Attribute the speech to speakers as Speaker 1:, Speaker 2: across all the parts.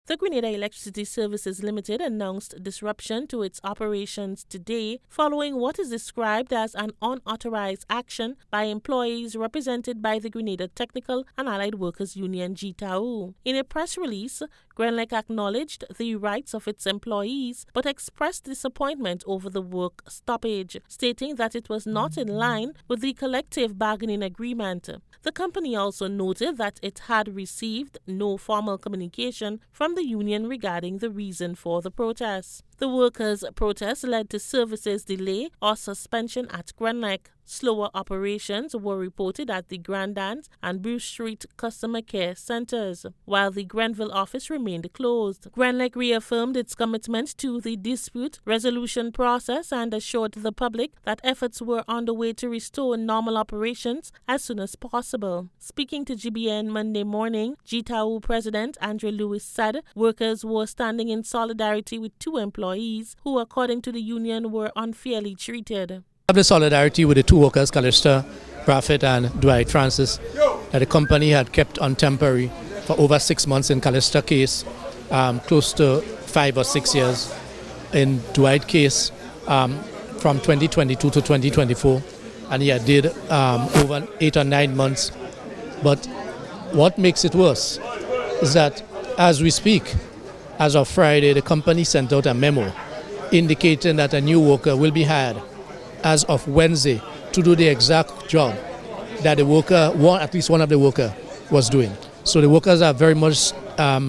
Speaker 1: The Grenada Electricity Services Limited announced disruption to its operations today following what is described as an unauthorized action by employees represented by the Grenada Technical and Allied Workers Union GTAU. In a press release, Grenlec acknowledged the rights of its employees but expressed disappointment over the work stoppage, stating that it was not in line with the collective bargaining agreement. The company also noted that it had received no formal communication from the union regarding the reason for the protest. The workers' protest led to services delay or suspension at Grenlec. Slower operations were reported at the Grenada and Bruce Street customer care centers, while the Grenville office remained closed. Grenlec reaffirmed its commitment to the dispute resolution process and assured the public that efforts were underway to restore normal operations as soon as possible. Speaking to GBN Monday morning, GTAU President Andrew Lewis said workers were standing in solidarity with two employees who, according to the union, were unfairly treated.
Speaker 2: I have the solidarity with the two workers, Callista Braffett and Dwight Francis, that the company had kept on temporary for over 6 months in Callista case, close to 5 or 6 years. In Dwight case, from 2022 to 2024, and he did over 8 or 9 months. But what makes it worse is that as we speak, as of Friday, the company sent out a memo indicating that a new worker will be hired as of Wednesday to do the exact job that the worker, at least one of the worker, was doing. So the workers are very much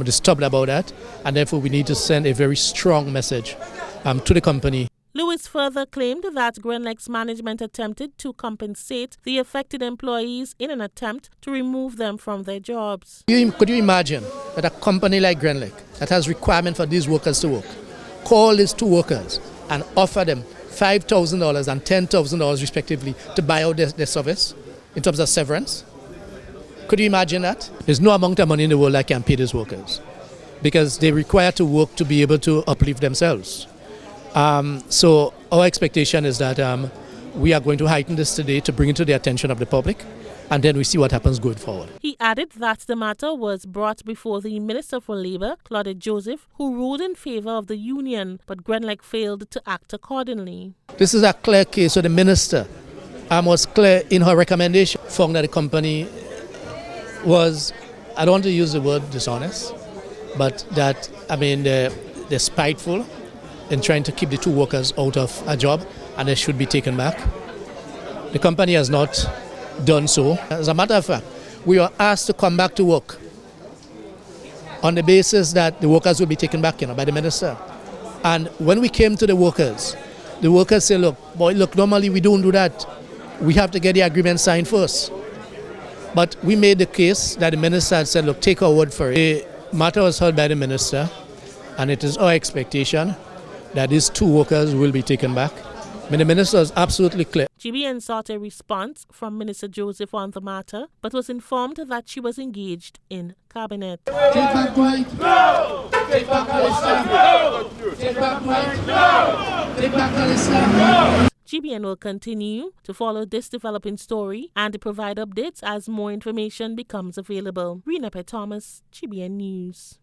Speaker 2: disturbed about that, and therefore we need to send a very strong message to the company.
Speaker 1: Lewis further claimed that Grenlec's management attempted to compensate the affected employees in an attempt to remove them from their jobs.
Speaker 2: Could you imagine that a company like Grenlec, that has requirement for these workers to work, call these two workers and offer them $5,000 and $10,000 respectively to buy out their service in terms of severance? Could you imagine that? There's no amount of money in the world that can pay these workers because they require to work to be able to uplift themselves. So our expectation is that we are going to heighten this today to bring it to the attention of the public, and then we see what happens going forward.
Speaker 1: He added that the matter was brought before the Minister for Labour, Claudette Joseph, who ruled in favour of the union, but Grenlec failed to act accordingly.
Speaker 2: This is a clear case, so the Minister was clear in her recommendation, found that the company was, I don't want to use the word dishonest, but that, they're spiteful in trying to keep the two workers out of a job, and they should be taken back. The company has not done so. As a matter of fact, we were asked to come back to work on the basis that the workers will be taken back by the minister. And when we came to the workers said, look, normally we don't do that. We have to get the agreement signed first. But we made the case that the minister had said, look, take our word for it. The matter was heard by the minister, and it is our expectation that these two workers will be taken back. The minister is absolutely clear.
Speaker 1: GBN sought a response from Minister Joseph on the matter, but was informed that she was engaged in cabinet.
Speaker 3: Take back Dwight. No! Take back Callista. No! Take back Dwight. No! Take back Callista. No!
Speaker 1: GBN will continue to follow this developing story and provide updates as more information becomes available. Rena Thomas, GBN News.